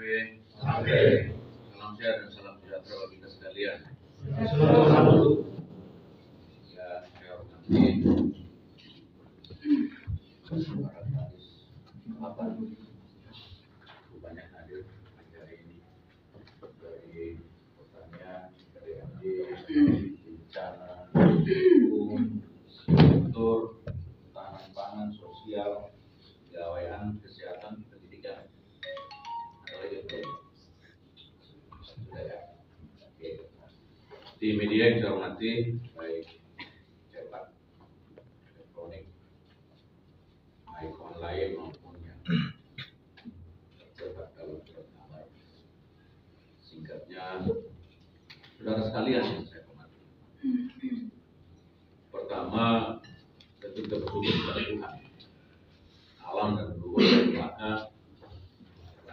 Amin. Salam sehat dan salam sejahtera bagi kita sekalian. Ya, saya hormati para taris apa banyak hadir hari ini dari pertanian, dari MD, bencana, hukum, struktur, tahanan pangan, sosial, kegawaian, kesehatan, pendidikan. Ada lagi sudah ya. Oke. Di media yang saya hormati, baik cetak, elektronik, baik online maupun yang cetak dalam surat kabar. Singkatnya, saudara sekalian yang saya hormati. Pertama, tentu kita bersyukur kepada Tuhan, alam dan leluhur yang belaka.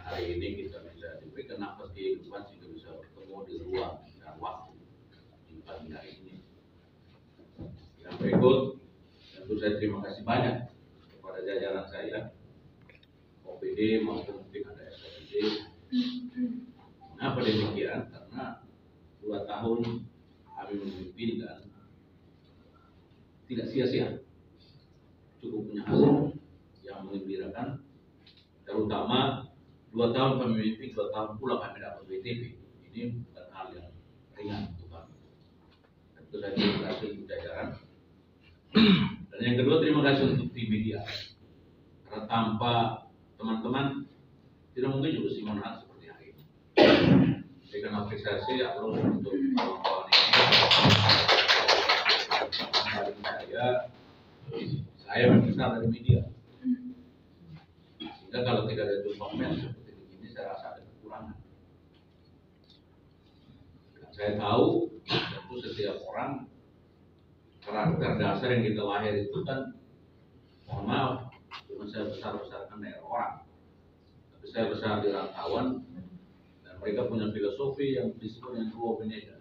Hari ini kita bisa diberikan nafas kehidupan sehingga bisa bertemu di ruang dan waktu di pagi hari ini. Yang berikut, tentu saya terima kasih banyak kepada jajaran saya, OPD maupun mungkin ada SOPD. Mengapa demikian? Karena 2 tahun kami memimpin dan tidak sia-sia, cukup punya hasil yang menggembirakan, terutama 2 tahun kami memimpin, 2 tahun pula kami dapat BTP. Ini bukan hal yang ringan untuk kami. Tentu saja terima kasih untuk jajaran. Dan yang kedua, terima kasih untuk tim media. Karena tanpa teman-teman tidak mungkin juga Simon Hans seperti hari ini. Berikan apresiasi atau untuk kawan-kawan ini. Saya berasal dari media. Sehingga kalau tidak ada jumpa pers seperti ini, saya rasa ada kekurangan. Dan saya tahu tentu setiap orang karakter dasar yang kita lahir itu kan, mohon maaf, cuma saya besar-besarkan daerah orang, tapi saya besar di rantauan dan mereka punya filosofi yang disebut dengan dua benega.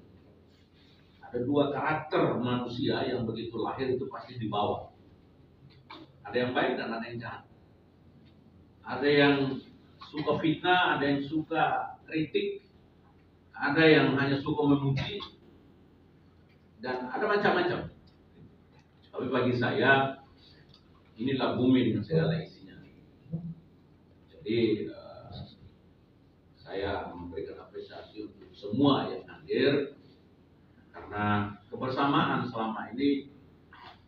Ada 2 karakter manusia yang begitu lahir itu pasti dibawa. Ada yang baik dan ada yang jahat. Ada yang suka fitnah, ada yang suka kritik, ada yang hanya suka memuji, dan ada macam-macam. Tapi bagi saya, inilah bumi dengan segala isinya. Jadi saya memberikan apresiasi untuk semua yang hadir, karena kebersamaan selama ini,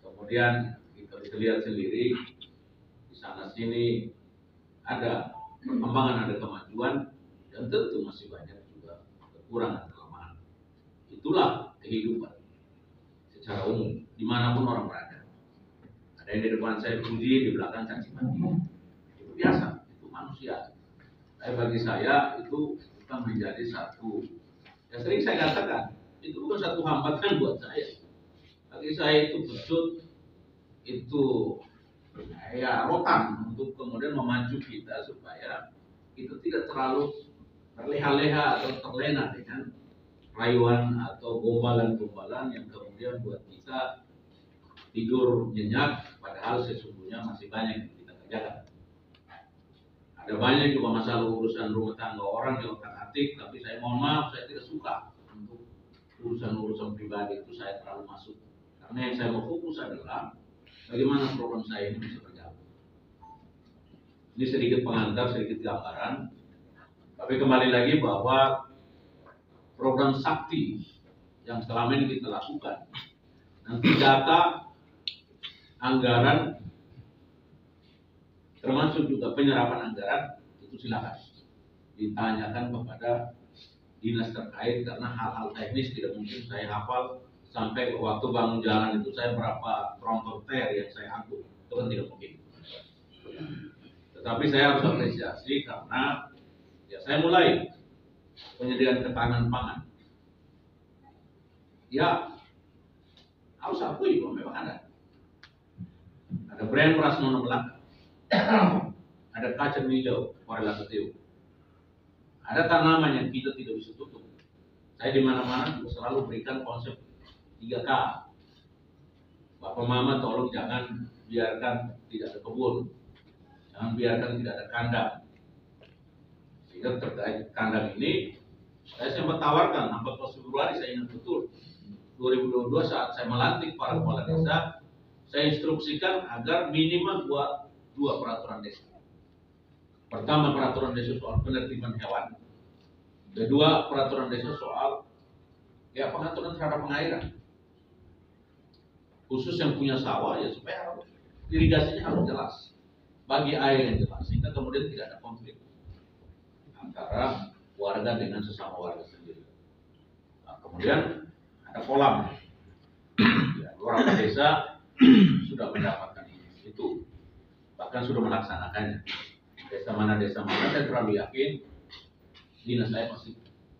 kemudian kita bisa lihat sendiri di sana sini ada perkembangan, ada kemajuan, dan tentu masih banyak juga kekurangan, kelemahan. Itulah kehidupan secara umum, dimanapun orang berada. Ada yang di depan saya puji, di belakang caci maki. Itu biasa, itu manusia. Tapi bagi saya itu bukan menjadi satu, ya sering saya katakan, itu bukan satu hambatan buat saya. Bagi saya itu betul, itu ya rotan untuk kemudian memacu kita supaya itu tidak terlalu terleha-leha atau terlena dengan rayuan atau gombalan-gombalan yang kemudian buat kita tidur nyenyak, padahal sesungguhnya masih banyak yang kita kerjakan. Ada banyak juga masalah urusan rumah tangga orang yang otak-atik, tapi saya mohon maaf, saya tidak suka untuk urusan-urusan pribadi itu saya terlalu masuk. Karena yang saya mau fokus adalah bagaimana program saya ini bisa berjalan. Ini sedikit pengantar, sedikit gambaran. Tapi kembali lagi bahwa program sakti yang selama ini kita lakukan, nanti data, anggaran, termasuk juga penyerapan anggaran, itu silakan ditanyakan kepada dinas terkait, karena hal-hal teknis tidak mungkin saya hafal. Sampai waktu bangun jalan itu saya berapa tronton ter yang saya angkut, itu kan tidak mungkin. Tetapi saya harus apresiasi karena ya saya mulai penyediaan ketahanan pangan. Ya harus akui bahwa memang ada. Ada brand beras Nona Belaka, ada kacang hijau korelatif, ada tanaman yang kita tidak bisa tutup. Saya di mana-mana juga selalu berikan konsep 3K. Bapak Mama tolong jangan biarkan tidak ada kebun, jangan biarkan tidak ada kandang. Sehingga terkait kandang ini, saya sempat tawarkan 14 Februari, saya ingat betul 2022 saat saya melantik para kepala desa, saya instruksikan agar minimal buat 2 peraturan desa. Pertama, peraturan desa soal penertiban hewan. Kedua, peraturan desa soal pengaturan terhadap pengairan. Khusus yang punya sawah ya supaya harus irigasinya harus jelas, bagi air yang jelas, sehingga kemudian tidak ada konflik antara warga dengan sesama warga sendiri. Nah, kemudian ada kolam. Ya, beberapa desa sudah mendapatkan itu, bahkan sudah melaksanakannya. Desa mana saya terlalu yakin, dinas saya pasti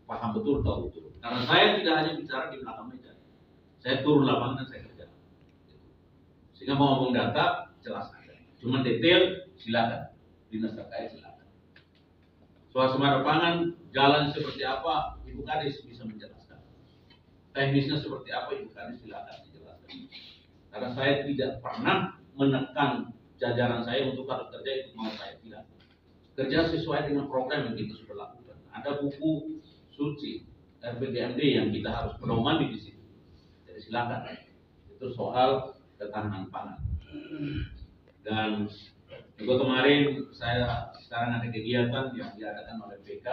paham betul, tahu betul. Karena saya tidak hanya bicara di belakang meja, saya turun lapangan dan saya kerja. Sehingga mau ngomong data jelas ada. Cuma detail silakan, dinas terkait silakan. Suasana pangan jalan seperti apa, Ibu Kadis bisa menjelaskan. Teknisnya seperti apa, Ibu Kadis silakan dijelaskan. Karena saya tidak pernah menekan jajaran saya untuk harus kerja itu mau saya tidak. Kerja sesuai dengan program yang kita sudah lakukan. Ada buku suci RPJMD yang kita harus pedomani di situ. Jadi silakan. Itu soal ketahanan pangan. Dan juga kemarin saya sekarang ada kegiatan yang diadakan oleh PK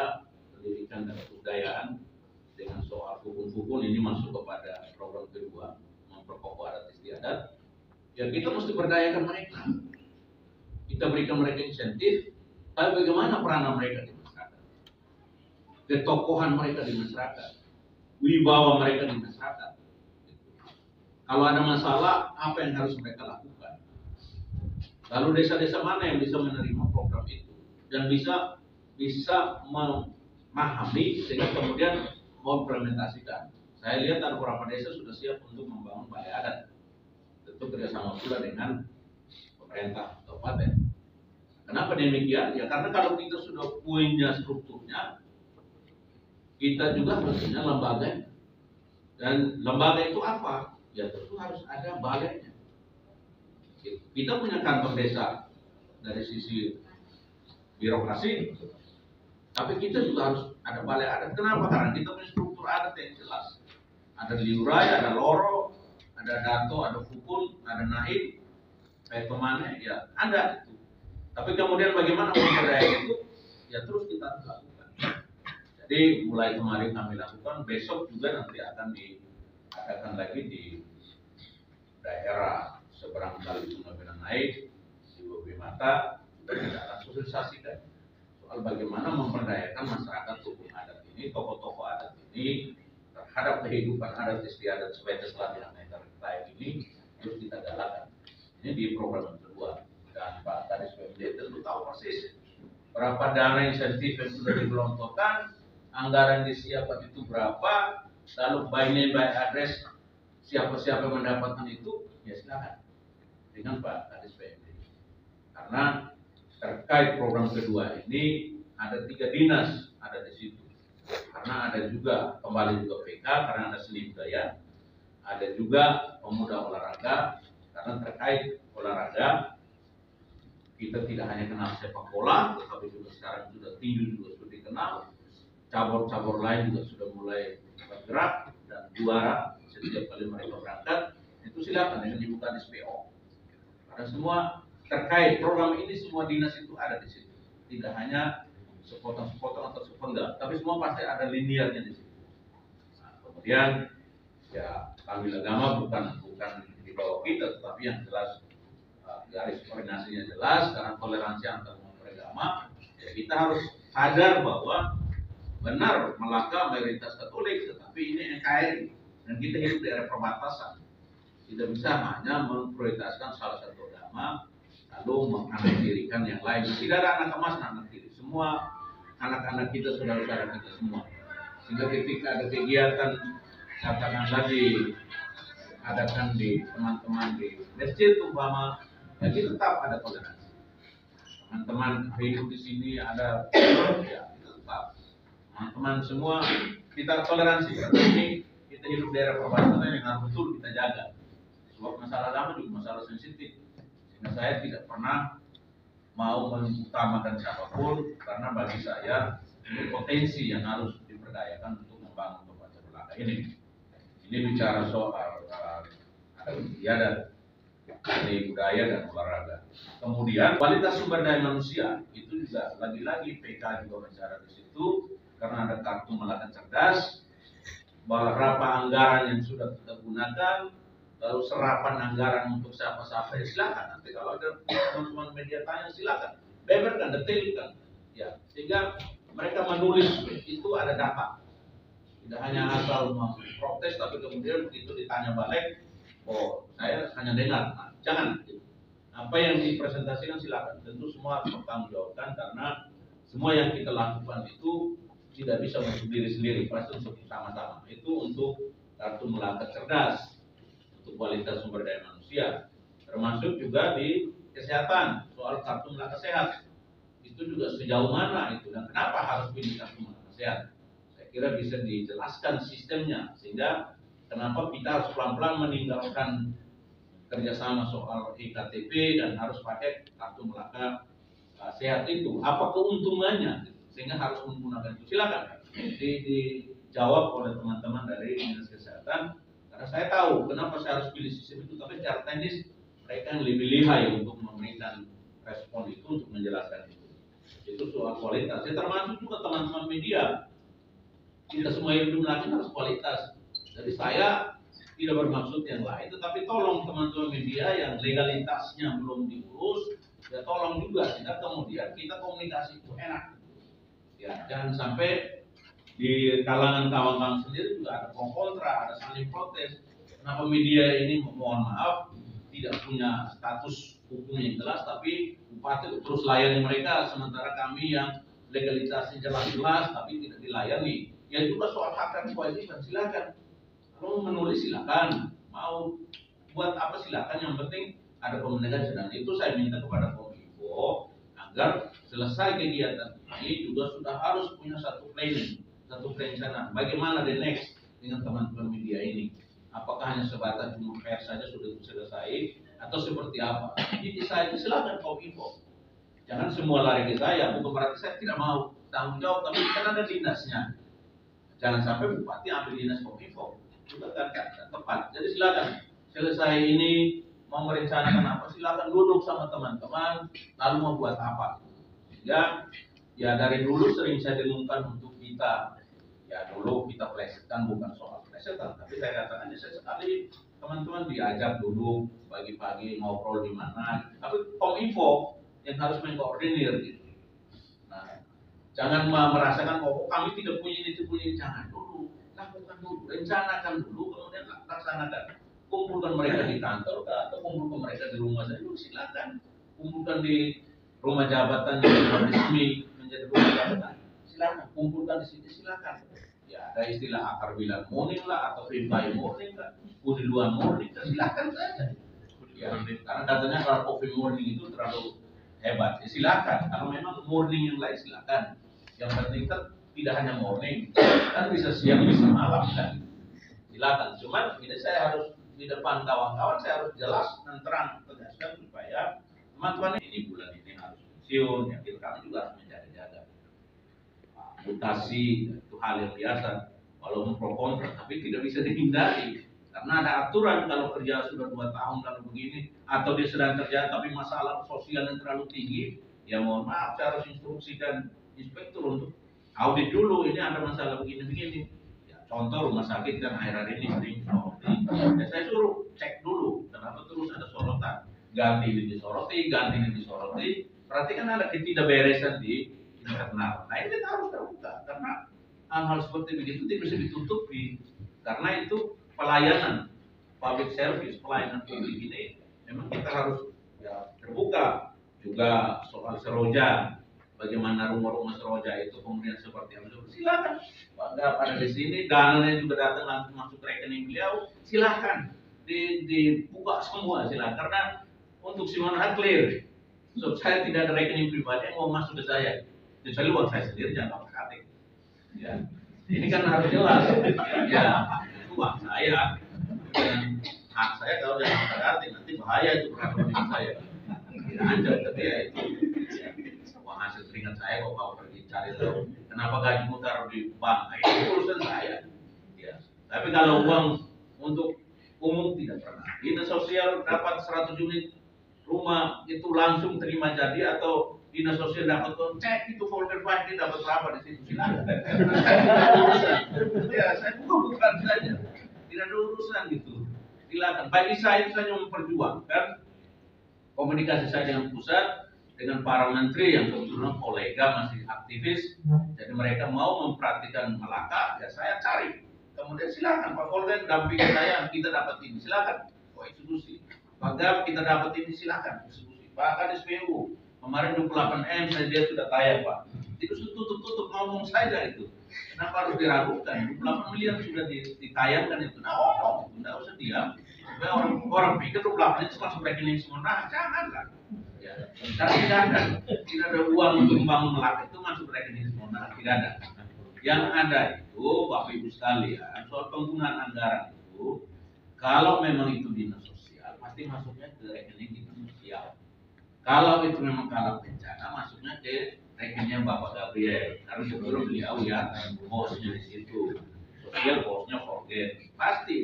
Pendidikan dan Kebudayaan dengan soal hukun-hukun, ini masuk kepada program kedua, memperkokoh adat istiadat. Ya kita mesti berdayakan mereka. Kita berikan mereka insentif, tapi bagaimana peranan mereka di masyarakat? Ketokohan mereka di masyarakat, wibawa mereka di masyarakat. Kalau ada masalah, apa yang harus mereka lakukan? Lalu desa-desa mana yang bisa menerima program itu dan bisa memahami sehingga kemudian mau implementasikan. Saya lihat ada beberapa desa sudah siap untuk membangun balai adat. Tentu kerjasama pula dengan pemerintah kabupaten. Kenapa demikian? Ya karena kalau kita sudah punya strukturnya, kita juga harus punya lembaga. Dan lembaga itu apa? Ya tentu harus ada balainya. Kita punya kantor desa dari sisi birokrasi, tapi kita juga harus ada balai adat. Kenapa? Karena kita punya struktur adat yang jelas. Ada liurai, ada loro, ada dato, ada hukun, ada naib, kayak kemana ya ada itu. Tapi kemudian bagaimana memperdayakan itu? Ya terus kita harus lakukan. Jadi mulai kemarin kami lakukan, besok juga nanti akan diadakan lagi di daerah seberang Kali Sungai Benang Naik, di Bobi Mata, kita akan sosialisasikan soal bagaimana memperdayakan masyarakat hukum adat ini, tokoh-tokoh adat ini terhadap kehidupan adat istiadat supaya keselamatan yang terkait ini terus kita galakkan. Ini di program kedua, dan Pak Kadis PMD tentu tahu persis berapa dana insentif yang sudah digelontorkan, anggaran disiapkan itu berapa, lalu by name by address siapa-siapa yang mendapatkan itu, ya silakan dengan Pak Kadis PMD. Karena terkait program kedua ini ada 3 dinas ada di situ. Karena ada juga kembali juga PK karena ada seni budaya, ada juga pemuda olahraga karena terkait olahraga kita tidak hanya kenal sepak bola, tetapi juga sekarang sudah tinju juga sudah dikenal, cabur-cabur lain juga sudah mulai bergerak dan juara setiap kali mereka berangkat. Itu silakan dengan Ibu Kadis PO. Karena semua terkait program ini semua dinas itu ada di situ. Tidak hanya sepotong-sepotong atau sepenggal, tapi semua pasti ada linearnya di situ. Nah, kemudian ya kami agama bukan di bawah kita, tetapi yang jelas garis koordinasinya jelas karena toleransi antar umat beragama. Ya kita harus sadar bahwa benar Melaka mayoritas Katolik, tetapi ini NKRI dan kita hidup di daerah perbatasan. Tidak bisa hanya memprioritaskan salah satu agama lalu mengakhirikan yang lain. Tidak ada anak emas dan anak tiri. Semua anak-anak kita saudara-saudara kita semua. Sehingga ketika ada kegiatan katakanlah adakan di teman-teman di masjid umpama, ya kita tetap ada toleransi. Teman-teman hidup di sini ada ya tetap. Teman-teman semua kita toleransi. Karena ini kita hidup di daerah perbatasan yang harus betul kita jaga. Sebab masalah agama juga masalah sensitif. Sehingga saya tidak pernah mau mengutamakan siapapun karena bagi saya ini potensi yang harus diberdayakan untuk membangun tempat olahraga ini. Ini bicara soal ada istiadat, seni budaya dan olahraga. Kemudian kualitas sumber daya manusia itu juga lagi-lagi PK juga bicara di situ karena ada kartu Melaka Cerdas, berapa anggaran yang sudah kita gunakan, lalu serapan anggaran untuk siapa-siapa ya silakan. Nanti kalau ada teman-teman media tanya silakan, beberkan, detailkan, ya sehingga mereka menulis itu ada data. Tidak hanya asal memprotes, tapi kemudian begitu ditanya balik, oh saya hanya dengar. Nah, jangan. Apa yang dipresentasikan silakan. Tentu semua harus bertanggungjawabkan karena semua yang kita lakukan itu tidak bisa untuk diri sendiri, pasti untuk sama-sama. Itu untuk kartu Melaka Cerdas, untuk kualitas sumber daya manusia, termasuk juga di kesehatan soal kartu Melaka Sehat. Itu juga sejauh mana itu dan kenapa harus pilih kartu Melaka Sehat? Saya kira bisa dijelaskan sistemnya sehingga kenapa kita harus pelan-pelan meninggalkan kerjasama soal iktp dan harus pakai kartu Melaka Sehat itu. Apa keuntungannya? Sehingga harus menggunakan itu. Silakan dijawab oleh teman-teman dari Dinas Kesehatan. Karena saya tahu kenapa saya harus pilih sistem itu. Tapi secara teknis mereka yang lebih lihai untuk memberikan respon itu untuk menjelaskan itu. Itu soal kualitas. Ya, termasuk juga teman-teman media. Kita semua yang melakukan harus kualitas. Jadi saya tidak bermaksud yang lain, tetapi tolong teman-teman media yang legalitasnya belum diurus, ya tolong juga sehingga kemudian kita komunikasi itu enak. Ya, jangan sampai di kalangan kawan-kawan sendiri juga ada pro kontra, ada saling protes. Kenapa media ini mohon maaf tidak punya status hukum yang jelas, tapi bupati terus layani mereka, sementara kami yang legalitasnya jelas-jelas tapi tidak dilayani. Ya juga soal hak dan kewajiban silakan. Mau menulis silakan, mau buat apa silakan, yang penting ada komunikasi dan itu saya minta kepada Kominfo agar selesai kegiatan ini juga sudah harus punya satu planning, satu perencanaan. Bagaimana the next dengan teman-teman media ini? Apakah hanya sebatas cuma pers saja sudah selesai atau seperti apa? Jadi saya silakan Kominfo. Jangan semua lari ke saya, bukan berarti saya tidak mau tanggung jawab, tapi kan ada dinasnya. Jangan sampai bupati ambil dinas Kominfo. Juga kan tepat. Jadi silakan selesai ini mau merencanakan apa silakan duduk sama teman-teman lalu mau buat apa. Ya dari dulu sering saya dengungkan untuk kita ya dulu kita plesetkan bukan soal plesetan tapi saya katakan saya sekali teman-teman diajak dulu pagi-pagi ngobrol di mana tapi Kominfo yang harus mengkoordinir gitu. Nah, jangan merasakan oh kami tidak punya ini jangan dulu. Lakukan dulu, rencanakan dulu, kemudian laksanakan. Kumpulkan mereka di kantor atau kumpulkan mereka di rumah saja, silakan. Kumpulkan di rumah jabatan yang resmi menjadi rumah jabatan, silakan. Kumpulkan di sini, silakan. Ya ada istilah akar bilang morning lah atau reply morning lah, kudiluan morning, silakan saja. Ya, karena katanya kalau coffee morning itu terlalu hebat, ya silakan. Kalau memang morning yang lain silakan. Yang penting kan tidak hanya morning, kan bisa siang bisa malam kan, silakan. Cuman ini saya harus di depan kawan-kawan saya harus jelas dan terang tegaskan supaya teman-teman ini bulan ini harus pensiun, ya kami juga harus menjaga-jaga. Mutasi itu hal yang biasa, walaupun pro kontra, tapi tidak bisa dihindari karena ada aturan kalau kerja sudah 2 tahun kalau begini, atau dia sedang kerja tapi masalah sosial yang terlalu tinggi, ya mohon maaf saya harus instruksikan inspektur untuk audit dulu, ini ada masalah begini-begini. Ya, contoh rumah sakit kan akhir-akhir ini sering soroti. Ya, saya suruh cek dulu kenapa terus ada sorotan. Ganti ini disoroti, ganti ini disoroti. Berarti kan ada ketidakberesan di internal. Nah ini harus terbuka karena hal-hal seperti begitu tidak bisa ditutupi. Karena itu pelayanan public service, pelayanan publik ini memang kita harus ya, terbuka. Juga soal seroja. Bagaimana rumah-rumah seroja itu kemudian seperti apa? Silakan. Bangga pada di sini, dananya juga datang langsung masuk rekening beliau. Silakan dibuka semua silakan. Karena untuk Simona clear. So, saya tidak ada rekening pribadi yang mau masuk ke saya. Kecuali uang saya sendiri jangan pakai. Ya, ini kan harus jelas. Ya, itu uang saya. Dan hak saya kalau jangan pakai nanti bahaya itu perekonomian saya. Tidak ada, tapi ya itu. Hasil keringat saya kok kalau pergi cari tahu kenapa gajimu taruh di bank. Nah, itu urusan saya. Ya. Tapi kalau uang untuk umum tidak pernah. Dinas sosial dapat 100 unit rumah itu langsung terima jadi, atau dinas sosial dapat cek itu folder bank dapat berapa di situ, silakan. Ya, saya bukan saja, tidak ada urusan gitu. Silakan. Bagi saya itu hanya memperjuangkan komunikasi saya dengan pusat, dengan para menteri yang kebetulan kolega masih aktivis, jadi mereka mau memperhatikan Melaka, ya saya cari. Kemudian silakan Pak Polda dampingi saya, kita dapat ini, silakan. Oh, institusi. Maka kita dapat ini, silakan institusi. Bahkan SPU kemarin 28M saya dia sudah tayang Pak. Itu tutup ngomong saja itu. Kenapa harus diragukan? 28 miliar sudah ditayangkan itu. Nah, itu tidak usah diam. Supaya orang pikir 28 itu masuk rekening semua. Nah, janganlah. Ya. Karena tidak ada uang untuk membangun Melaka itu masuk rekening semua. Nah, tidak ada. Yang ada itu, Bapak Ibu sekalian, soal penggunaan anggaran itu, kalau memang itu dinas sosial, pasti masuknya ke rekening dinas sosial. Kalau itu memang kalah bencana, masuknya ke rekeningnya Bapak Gabriel. Karena sebelum beliau ya, bosnya di situ. Sosial bosnya forget. Pasti.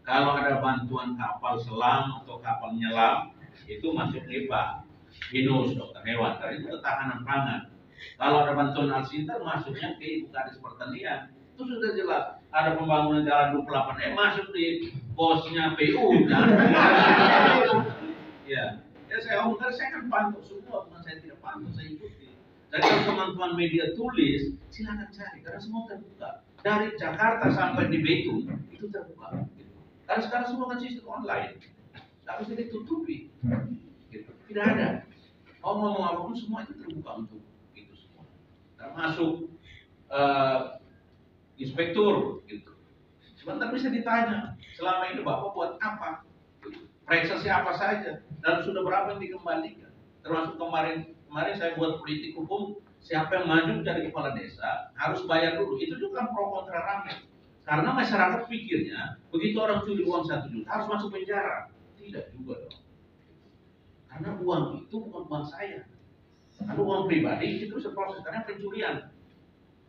Kalau ada bantuan kapal selam atau kapal nyelam, itu masuk ke Pak Binus, Dokter Hewan. Karena itu ketahanan pangan. Kalau ada bantuan Alsintan, masuknya ke Ibu Kadis Pertanian. Itu sudah jelas. Ada pembangunan jalan 28M, masuk di bosnya PU. Ya. Ya saya omongkan, saya kan pantau semua, bukan saya tidak pantau, saya ikuti. Jadi kalau teman-teman media tulis, silakan cari, karena semua terbuka. Dari Jakarta sampai di Betung, itu terbuka. Karena sekarang semua kan sistem online, tidak bisa ditutupi. Gitu. Tidak ada. Mau ngomong apapun semua itu terbuka untuk itu semua. Termasuk inspektur, gitu. Sebentar bisa ditanya, selama ini Bapak buat apa? Periksa siapa saja, dan sudah berapa yang dikembalikan. Termasuk kemarin saya buat politik hukum, siapa yang maju jadi kepala desa harus bayar dulu. Itu juga kan pro kontra ramai. Karena masyarakat pikirnya begitu orang curi uang 1 juta harus masuk penjara. Tidak juga dong. Karena uang itu bukan uang saya. Karena uang pribadi itu bisa proses karena pencurian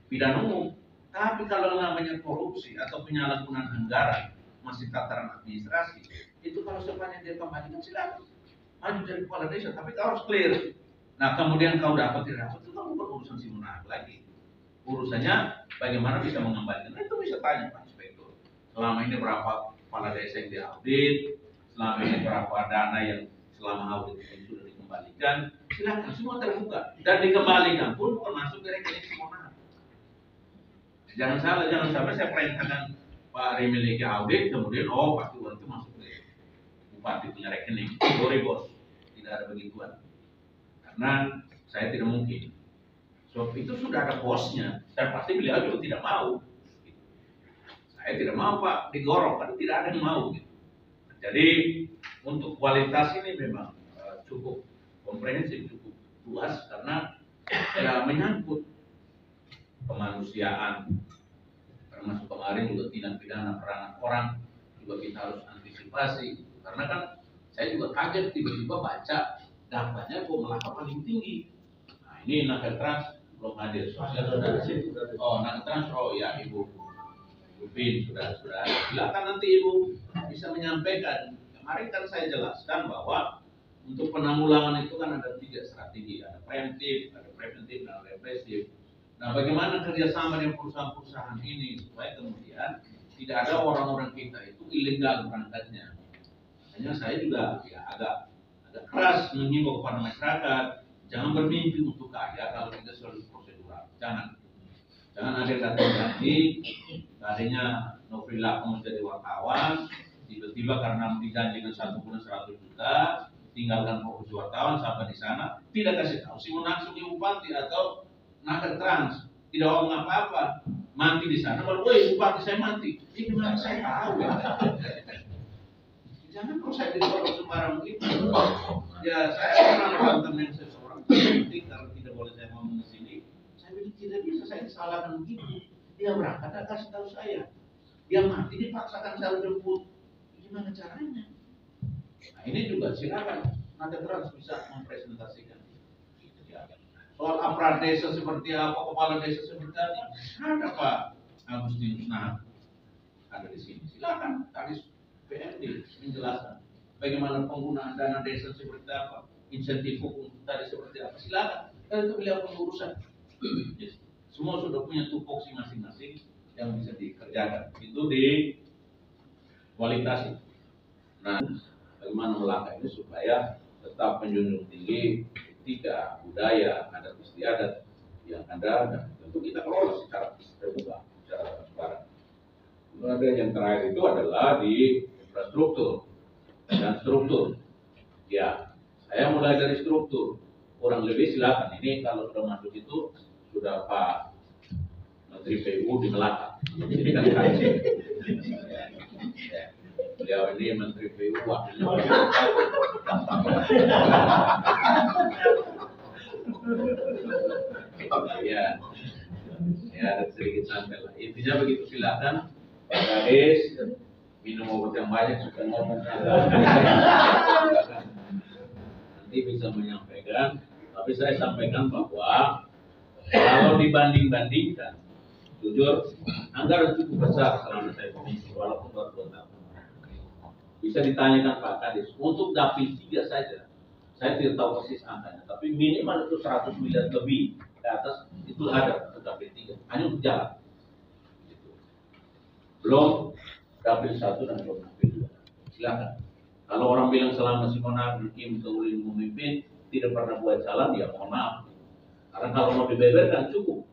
pidana umum. Tapi kalau namanya korupsi atau penyalahgunaan anggaran masih tataran administrasi, itu kalau semuanya dia kembalikan silakan maju jadi kepala desa, tapi kau harus clear. Nah kemudian kau dapat tidak dapat itu kan bukan urusan si Munar lagi. Urusannya bagaimana bisa mengembalikan. Nah, itu bisa tanya Pak Inspektur. Selama ini berapa kepala desa yang diaudit, selama ini berapa dana yang selama audit itu sudah dikembalikan, silakan semua terbuka dan dikembalikan pun bukan masuk ke rekening si Munar. Jangan salah, jangan sampai saya perintahkan Pak Remiliki audit, kemudian pasti uang itu masuk ke bupati punya rekening. Sorry bos, tidak ada begituan. Karena saya tidak mungkin. So itu sudah ada bosnya, dan pasti beliau juga tidak mau. Saya tidak mau Pak digorok, karena tidak ada yang mau. Gitu. Jadi untuk kualitas ini memang cukup komprehensif, cukup luas karena ya menyangkut kemanusiaan. Termasuk kemarin juga tindak pidana perangan orang juga kita harus antisipasi. Karena kan saya juga kaget tiba-tiba baca datanya kok Melaka paling tinggi. Nah ini Naker Trans belum hadir. Sosial sudah di situ. Oh Naker Trans, oh ya Ibu Pin sudah. Silakan nanti Ibu bisa menyampaikan. Kemarin kan saya jelaskan bahwa untuk penanggulangan itu kan ada 3 strategi, ada preventif, dan represif. Nah, bagaimana kerjasama dengan perusahaan-perusahaan ini supaya kemudian tidak ada orang-orang kita itu ilegal berangkatnya. Hanya saya juga ya agak keras mengimbau kepada masyarakat, jangan bermimpi untuk kaya kalau tidak selalu prosedural. Jangan ada yang datang janji, tadinya Novilla menjadi wartawan, tiba-tiba karena dijanjikan 1 bulan 100 juta, tinggalkan profesi wartawan sampai di sana, tidak kasih tahu si langsung bupati atau Naker Trans, tidak ngomong apa-apa, mati di sana. Kalau bupati saya mati, ini gimana saya tahu ya? Jangan kalau saya ditolak sembarang begitu. Ya saya pernah menonton yang seseorang, kalau tidak boleh saya ngomong di sini, saya bilang tidak bisa saya disalahkan begitu. Dia berangkat, dia kasih tahu saya. Dia mati dipaksakan saya jemput. Gimana caranya? Nah ini juga silakan Naker Trans bisa mempresentasikan. Gitu ya. soal aparat desa seperti apa, kepala desa seperti apa, ada Pak Agustinus Nahar ada di sini. Silakan Kadis PMD menjelaskan bagaimana penggunaan dana desa seperti apa, insentif hukum tadi seperti apa. Silakan. Dan itu beliau pengurusan. Semua sudah punya tupoksi masing-masing yang bisa dikerjakan. Itu di kualitas. Nah, bagaimana melangkah ini supaya tetap menjunjung tinggi etika, budaya, adat istiadat yang ada, dan tentu kita kelola secara terbuka, secara transparan. Kemudian yang terakhir itu adalah di infrastruktur dan struktur. Ya, saya mulai dari struktur. Kurang lebih silakan. Ini kalau sudah masuk itu sudah Pak Menteri PU di Melaka. Ini kan kaji. Ya. Beliau ini Menteri PU wakilnya. Ya, ada sedikit santai lah. Intinya begitu, silakan Pak Kadis minum obat yang banyak supaya ngomong. Nanti bisa menyampaikan, tapi saya sampaikan bahwa kalau dibanding-bandingkan, jujur anggaran cukup besar selama saya komisi walaupun baru 2 tahun. Bisa ditanyakan Pak Kadis untuk dapil 3 saja. Saya tidak tahu persis angkanya, tapi minimal itu 100 miliar lebih ke atas itu ada untuk dapil 3, hanya untuk jalan. Belum dapil 1 dan belum dapil 2. Silakan. Kalau orang bilang selama si Monar Kim Keulin memimpin tidak pernah buat jalan, ya mohon maaf. Karena kalau mau dibeberkan cukup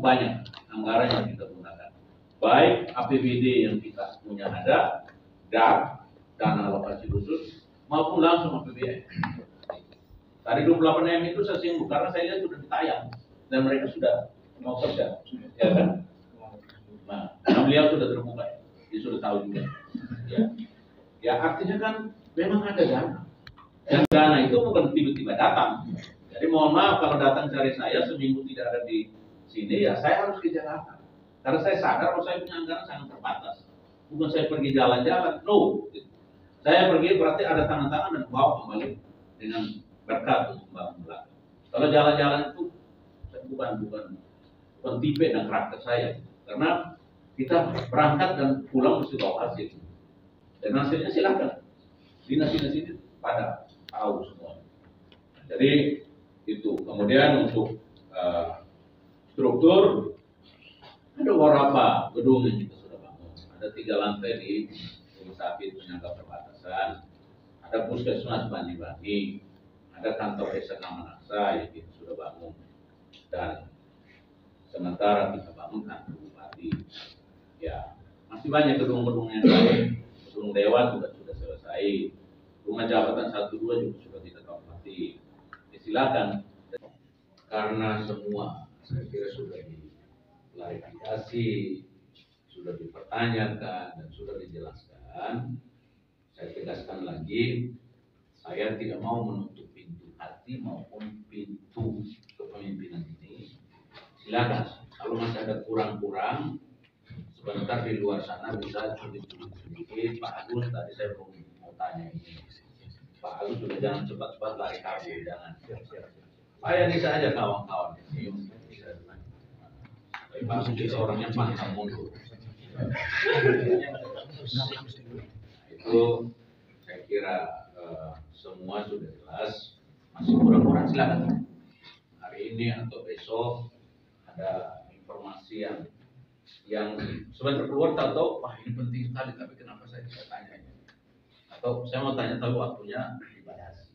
banyak anggaran yang kita gunakan. Baik APBD yang kita punya ada, dan dana alokasi khusus maupun langsung APBN. Tadi 28 M itu saya singgung karena saya lihat sudah ditayang dan mereka sudah mau kerja, ya kan? Nah, beliau sudah terbuka, dia sudah tahu juga. Ya artinya kan memang ada dana. Dan dana itu bukan tiba-tiba datang. Jadi mohon maaf kalau datang cari saya seminggu tidak ada di sini, ya saya harus ke Jakarta. Karena saya sadar kalau saya punya anggaran sangat terbatas. Bukan saya pergi jalan-jalan, no. Saya pergi berarti ada tangan-tangan dan bawa kembali dengan berkat untuk membangun belakang. Kalau jalan-jalan itu bukan tipe dan karakter saya. Karena kita berangkat dan pulang mesti bawa hasil. Dan hasilnya silakan. Dinas-dinas ini pada tahu semua. Jadi itu. Kemudian untuk struktur ada beberapa gedung yang kita sudah bangun. Ada 3 lantai di rumah sakit penyangga perbatasan. Ada puskesmas Bani-Bani. Ada kantor desa Kamanaksa yang kita sudah bangun. Dan sementara kita bangun kantor bupati. Ya, masih banyak gedung-gedung yang lain. Gedung dewan juga sudah selesai. Rumah jabatan 1-2 juga sudah kita tempati. Ya, silakan. Karena semua saya kira sudah diklarifikasi, sudah dipertanyakan dan sudah dijelaskan. Saya tegaskan lagi, saya tidak mau menutup pintu hati maupun pintu kepemimpinan ini. Silakan. Kalau masih ada kurang-kurang, sebentar di luar sana bisa sedikit. Pak Agus tadi saya mau tanya ini. Pak Agus sudah jangan cepat-cepat lari kabur, jangan. Saya ini saja kawan-kawan ini. Pak Agus orangnya pantang mundur. Itu saya kira semua sudah jelas. Masih kurang-kurang silakan. Hari ini atau besok ada informasi yang sebentar keluar tahu, wah ini penting sekali, tapi kenapa saya tidak tanya ini? Atau saya mau tanya tahu waktunya dibatasi.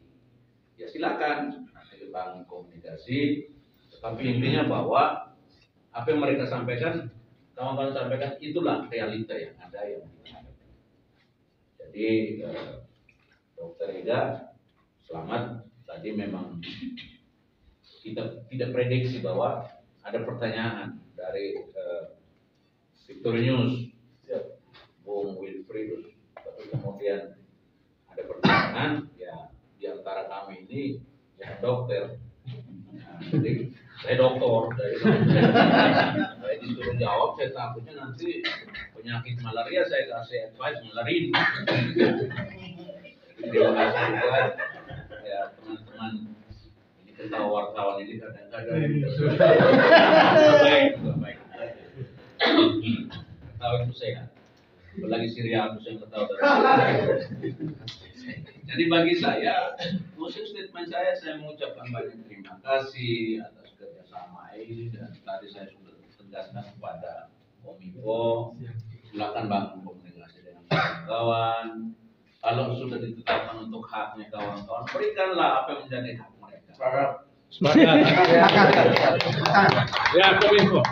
Ya silakan, nanti kita komunikasi. Tapi intinya bahwa apa yang mereka sampaikan, kawan-kawan sampaikan itulah realita yang ada yang kita hadapi. Jadi Dokter Ida, selamat. Tadi memang kita tidak prediksi bahwa ada pertanyaan dari Victorius, Bung Wilfried, tapi kemudian ada pertanyaan, ya di antara kami ini yang dokter. Nah, jadi saya dokter, saya disuruh jawab, saya takutnya nanti penyakit malaria saya kasih advice malaria. Jadi terima kasih juga ya teman-teman. Ini ketawa wartawan ini kadang-kadang baik. Ketawa itu sehat. Apalagi Syria aku yang ketawa dari. Jadi bagi saya, closing statement saya mengucapkan banyak terima kasih atas kerjasama ini, dan tadi saya sudah tegaskan kepada Kominfo, silakan bangun komunikasi dengan kawan-kawan. Kalau sudah ditetapkan untuk haknya kawan-kawan, berikanlah apa yang menjadi hak mereka. Sepakat. Ya, Kominfo.